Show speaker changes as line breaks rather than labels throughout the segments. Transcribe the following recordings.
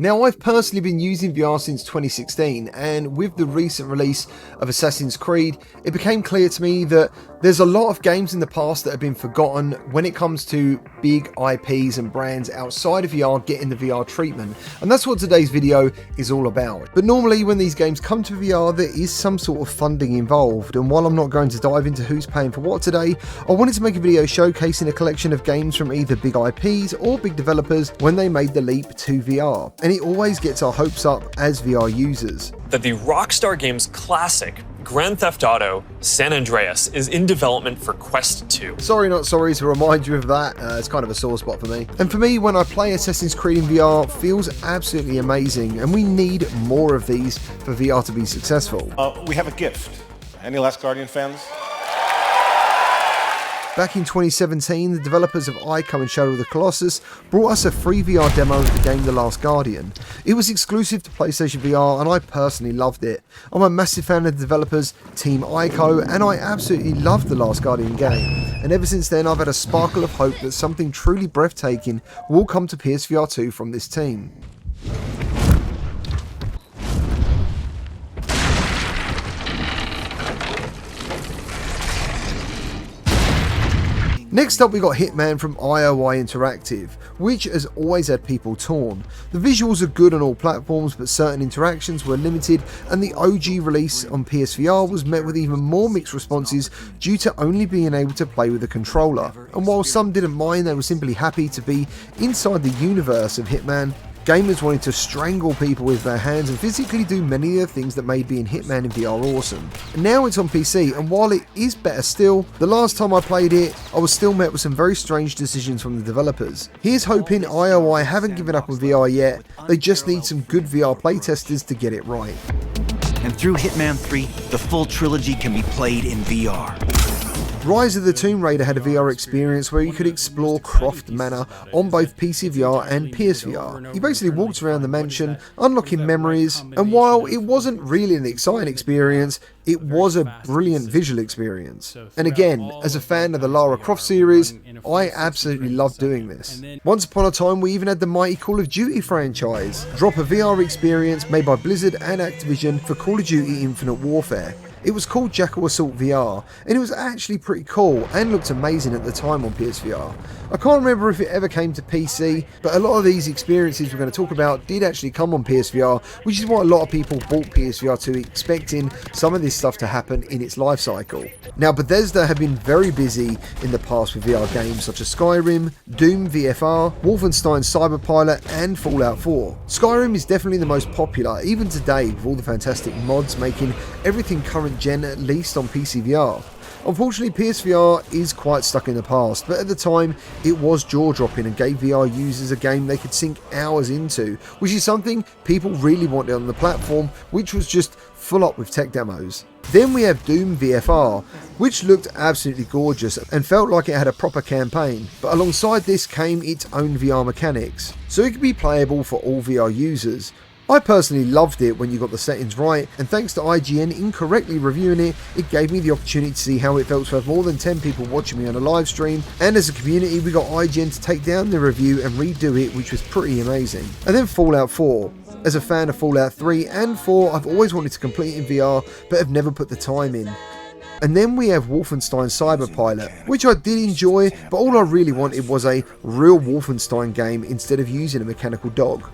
Now, I've personally been using VR since 2016, and with the recent release of Assassin's Creed, it became clear to me that there's a lot of games in the past that have been forgotten when it comes to big IPs and brands outside of VR getting the VR treatment, and that's what today's video is all about. But normally when these games come to VR, there is some sort of funding involved, and while I'm not going to dive into who's paying for what today, I wanted to make a video showcasing a collection of games from either big IPs or big developers when they made the leap to VR. And it always gets our hopes up as VR users.
That the Rockstar Games classic Grand Theft Auto San Andreas is in development for Quest 2.
Sorry not sorry to remind you of that, it's kind of a sore spot for me. And for me, when I play Assassin's Creed in VR, feels absolutely amazing, and we need more of these for VR to be successful.
We have a gift. Any Last Guardian fans?
Back in 2017, the developers of Icon and Shadow of the Colossus brought us a free VR demo of the game The Last Guardian. It was exclusive to PlayStation VR and I personally loved it. I'm a massive fan of the developers, Team Ico, and I absolutely loved The Last Guardian game. And ever since then I've had a sparkle of hope that something truly breathtaking will come to PSVR 2 from this team. Next up we got Hitman from IOI Interactive, which has always had people torn. The visuals are good on all platforms, but certain interactions were limited, and the OG release on PSVR was met with even more mixed responses due to only being able to play with a controller. And while some didn't mind, they were simply happy to be inside the universe of Hitman. Gamers wanted to strangle people with their hands and physically do many of the things that made being Hitman in VR awesome. And now it's on PC, and while it is better still, the last time I played it, I was still met with some very strange decisions from the developers. Here's hoping IOI haven't given up on VR yet, they just need some good VR playtesters to get it right.
And through Hitman 3, the full trilogy can be played in VR.
Rise of the Tomb Raider had a VR experience where you could explore Croft Manor on both PCVR and PSVR. You basically walked around the mansion, unlocking memories, and while it wasn't really an exciting experience, it was a brilliant visual experience. And again, as a fan of the Lara Croft series, I absolutely loved doing this. Once upon a time, we even had the mighty Call of Duty franchise drop a VR experience made by Blizzard and Activision for Call of Duty Infinite Warfare. It was called Jackal Assault VR, and it was actually pretty cool and looked amazing at the time on PSVR. I can't remember if it ever came to PC, but a lot of these experiences we're going to talk about did actually come on PSVR, which is why a lot of people bought PSVR 2 expecting some of this stuff to happen in its life cycle. Now, Bethesda have been very busy in the past with VR games such as Skyrim, Doom VFR, Wolfenstein Cyberpilot, and Fallout 4. Skyrim is definitely the most popular, even today, with all the fantastic mods making everything current gen at least on PCVR. Unfortunately, PSVR is quite stuck in the past, but at the time it was jaw-dropping and gave VR users a game they could sink hours into, which is something people really wanted on the platform, which was just full up with tech demos. Then we have Doom VFR, which looked absolutely gorgeous and felt like it had a proper campaign, but alongside this came its own VR mechanics, so it could be playable for all VR users. I personally loved it when you got the settings right, and thanks to IGN incorrectly reviewing it, it gave me the opportunity to see how it felt to have more than 10 people watching me on a live stream, and as a community we got IGN to take down the review and redo it, which was pretty amazing. And then Fallout 4. As a fan of Fallout 3 and 4, I've always wanted to complete it in VR, but have never put the time in. And then we have Wolfenstein Cyberpilot, which I did enjoy, but all I really wanted was a real Wolfenstein game instead of using a mechanical dog.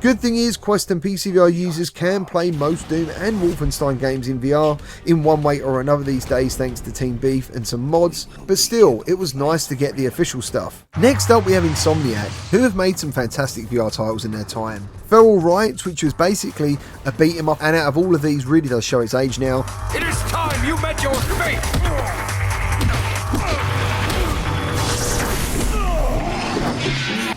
Good thing is, Quest and PCVR users can play most Doom and Wolfenstein games in VR in one way or another these days thanks to Team Beef and some mods, but still, it was nice to get the official stuff. Next up we have Insomniac, who have made some fantastic VR titles in their time. Feral Rights, which was basically a beat 'em up, and out of all of these really does show its age now.
It is time you met your fate!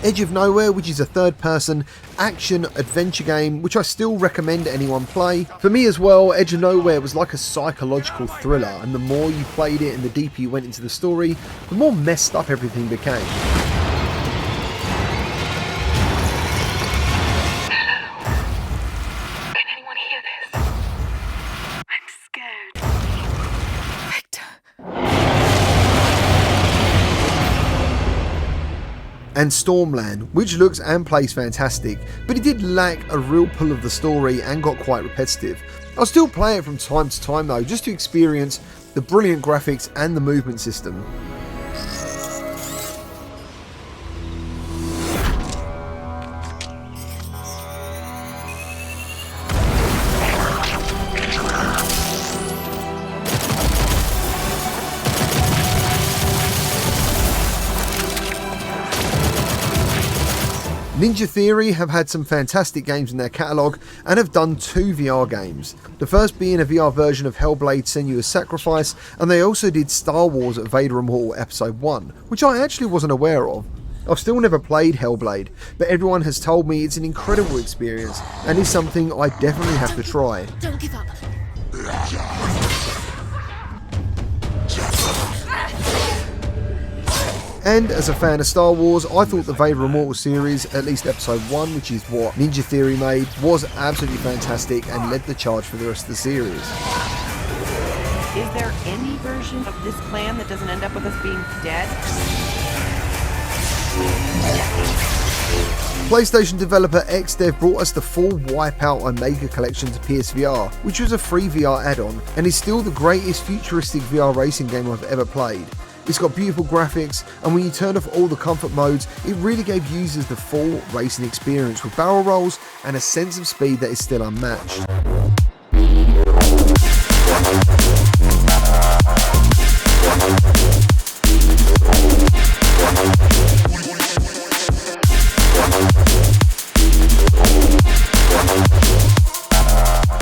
Edge of Nowhere, which is a third-person action-adventure game, which I still recommend anyone play. For me as well, Edge of Nowhere was like a psychological thriller, and the more you played it and the deeper you went into the story, the more messed up everything became.
Can anyone hear this? I'm scared. Victor.
and Stormland, which looks and plays fantastic, but it did lack a real pull of the story and got quite repetitive. I'll still play it from time to time though, just to experience the brilliant graphics and the movement system. Ninja Theory have had some fantastic games in their catalogue and have done 2 VR games. The first being a VR version of Hellblade Senua's Sacrifice, and they also did Star Wars Vader Immortal Episode 1, which I actually wasn't aware of. I've still never played Hellblade, but everyone has told me it's an incredible experience and is something I definitely have to try.
Don't give up.
And as a fan of Star Wars, I thought the Vader Immortal series, at least episode 1, which is what Ninja Theory made, was absolutely fantastic and led the charge for the rest of the series.
Is there any version of this plan that doesn't end up with us being dead?
PlayStation developer XDev brought us the full Wipeout Omega collection to PSVR, which was a free VR add-on and is still the greatest futuristic VR racing game I've ever played. It's got beautiful graphics, and when you turn off all the comfort modes, it really gave users the full racing experience with barrel rolls and a sense of speed that is still unmatched.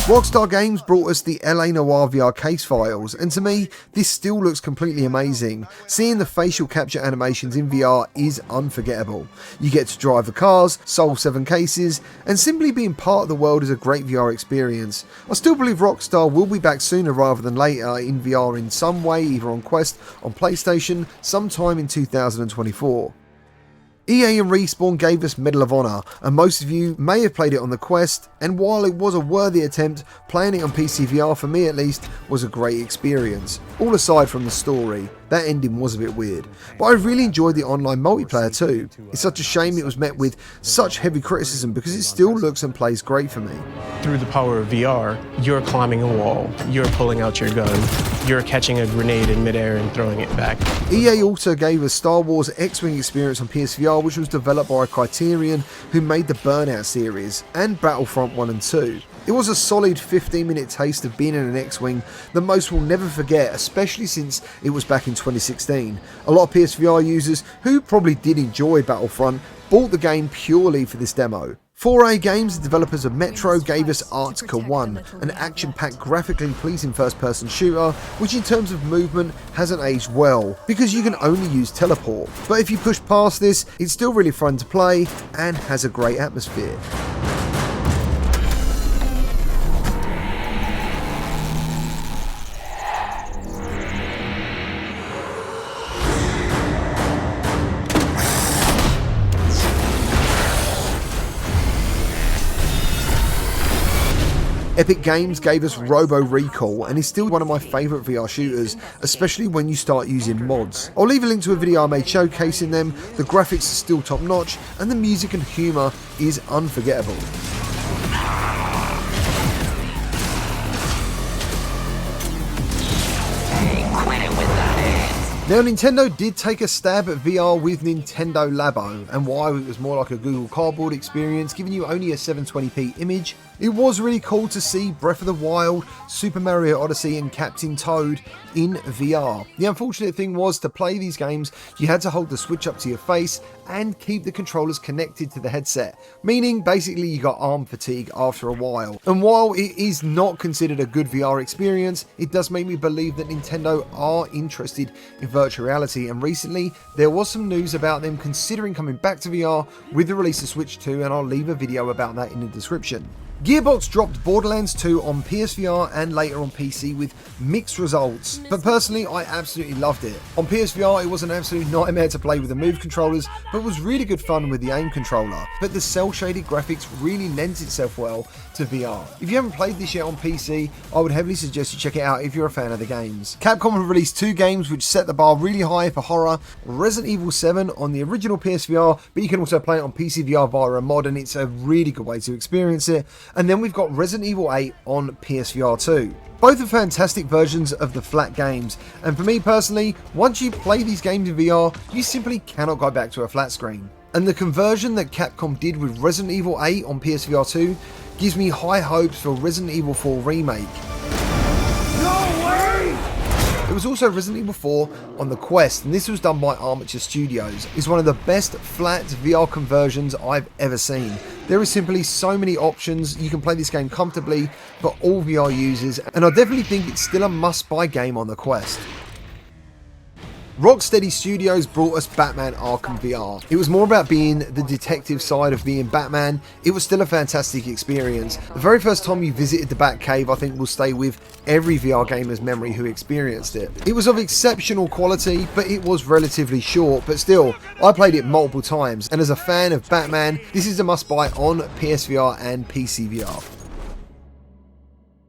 Rockstar Games brought us the LA Noire VR case files, and to me, this still looks completely amazing. Seeing the facial capture animations in VR is unforgettable. You get to drive the cars, solve 7 cases, and simply being part of the world is a great VR experience. I still believe Rockstar will be back sooner rather than later in VR in some way, either on Quest, on PlayStation, sometime in 2024. EA and Respawn gave us Medal of Honor, and most of you may have played it on the Quest, and while it was a worthy attempt, playing it on PCVR, for me at least, was a great experience. All aside from the story, that ending was a bit weird, but I really enjoyed the online multiplayer too. It's such a shame it was met with such heavy criticism because it still looks and plays great for me.
Through the power of VR, you're climbing a wall, you're pulling out your gun, you're catching a grenade in midair and throwing it back.
EA also gave us Star Wars XWing Experience on PSVR, which was developed by Criterion, who made the Burnout series, and Battlefront 1 and 2. It was a solid 15-minute taste of being in an X-Wing that most will never forget, especially since it was back in 2016. A lot of PSVR users who probably did enjoy Battlefront bought the game purely for this demo. 4A Games, the developers of Metro, gave us Arctica 1, an action-packed, graphically pleasing first-person shooter, which in terms of movement hasn't aged well, because you can only use teleport. But if you push past this, it's still really fun to play, and has a great atmosphere. Epic Games gave us Robo Recall and is still one of my favourite VR shooters, especially when you start using mods. I'll leave a link to a video I made showcasing them. The graphics are still top notch and the music and humour is unforgettable. Now, Nintendo did take a stab at VR with Nintendo Labo, and while it was more like a Google Cardboard experience, giving you only a 720p image, it was really cool to see Breath of the Wild, Super Mario Odyssey and Captain Toad in VR. The unfortunate thing was, to play these games, you had to hold the Switch up to your face and keep the controllers connected to the headset, meaning basically you got arm fatigue after a while. And while it is not considered a good VR experience, it does make me believe that Nintendo are interested in virtual reality, and recently there was some news about them considering coming back to VR with the release of Switch 2, and I'll leave a video about that in the description. Gearbox dropped Borderlands 2 on PSVR and later on PC with mixed results, but personally I absolutely loved it. On PSVR it was an absolute nightmare to play with the Move controllers, but was really good fun with the aim controller. But the cel-shaded graphics really lends itself well to VR. If you haven't played this yet on PC, I would heavily suggest you check it out if you're a fan of the games. Capcom have released 2 games which set the bar really high for horror. Resident Evil 7 on the original PSVR, but you can also play it on PCVR via a mod, and it's a really good way to experience it. And then we've got Resident Evil 8 on PSVR2. Both are fantastic versions of the flat games, and for me personally, once you play these games in VR, you simply cannot go back to a flat screen. And the conversion that Capcom did with Resident Evil 8 on PSVR2 gives me high hopes for Resident Evil 4 Remake. There was also Resident Evil 4 on the Quest, and this was done by Armature Studios. It's one of the best flat VR conversions I've ever seen. There is simply so many options. You can play this game comfortably for all VR users, and I definitely think it's still a must-buy game on the Quest. Rocksteady Studios brought us Batman Arkham VR. It was more about being the detective side of being Batman. It was still a fantastic experience. The very first time you visited the Batcave, I think, will stay with every VR gamer's memory who experienced it. It was of exceptional quality, but it was relatively short, but still, I played it multiple times, and as a fan of Batman, this is a must-buy on PSVR and PCVR.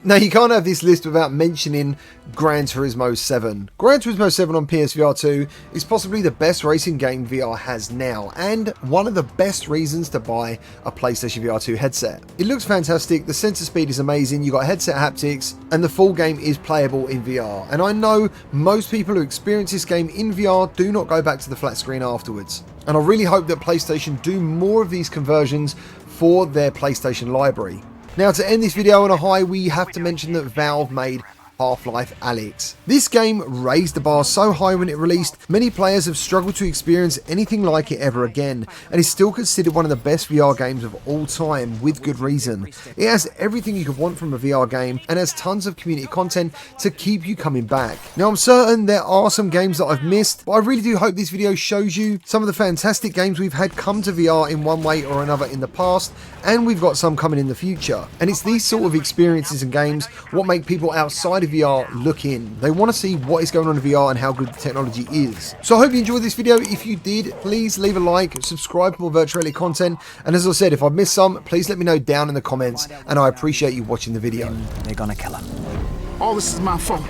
Now, you can't have this list without mentioning Gran Turismo 7. Gran Turismo 7 on PSVR 2 is possibly the best racing game VR has now, and one of the best reasons to buy a PlayStation VR 2 headset. It looks fantastic, the sensor speed is amazing, you got headset haptics, and the full game is playable in VR. And I know most people who experience this game in VR do not go back to the flat screen afterwards. And I really hope that PlayStation do more of these conversions for their PlayStation library. Now, to end this video on a high, we have to mention that Valve made HalfLife Alex. This game raised the bar so high when it released, many players have struggled to experience anything like it ever again, and is still considered one of the best VR games of all time, with good reason. It has everything you could want from a VR game, and has tons of community content to keep you coming back. Now, I'm certain there are some games that I've missed, but I really do hope this video shows you some of the fantastic games we've had come to VR in one way or another in the past, and we've got some coming in the future. And it's these sort of experiences and games what make people outside of VR look in. They want to see what is going on in VR and how good the technology is. So I hope you enjoyed this video. If you did, please leave a like, subscribe for more VRChat content, and as I said, if I've missed some, please let me know down in the comments, and I appreciate you watching the video.
They're gonna kill him.
All this is my fault.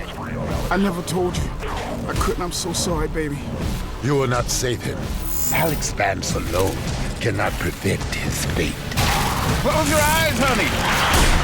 I never told you. I couldn't. I'm so sorry, baby.
You will not save him. Alex Vance alone cannot prevent his fate.
Close your eyes, honey.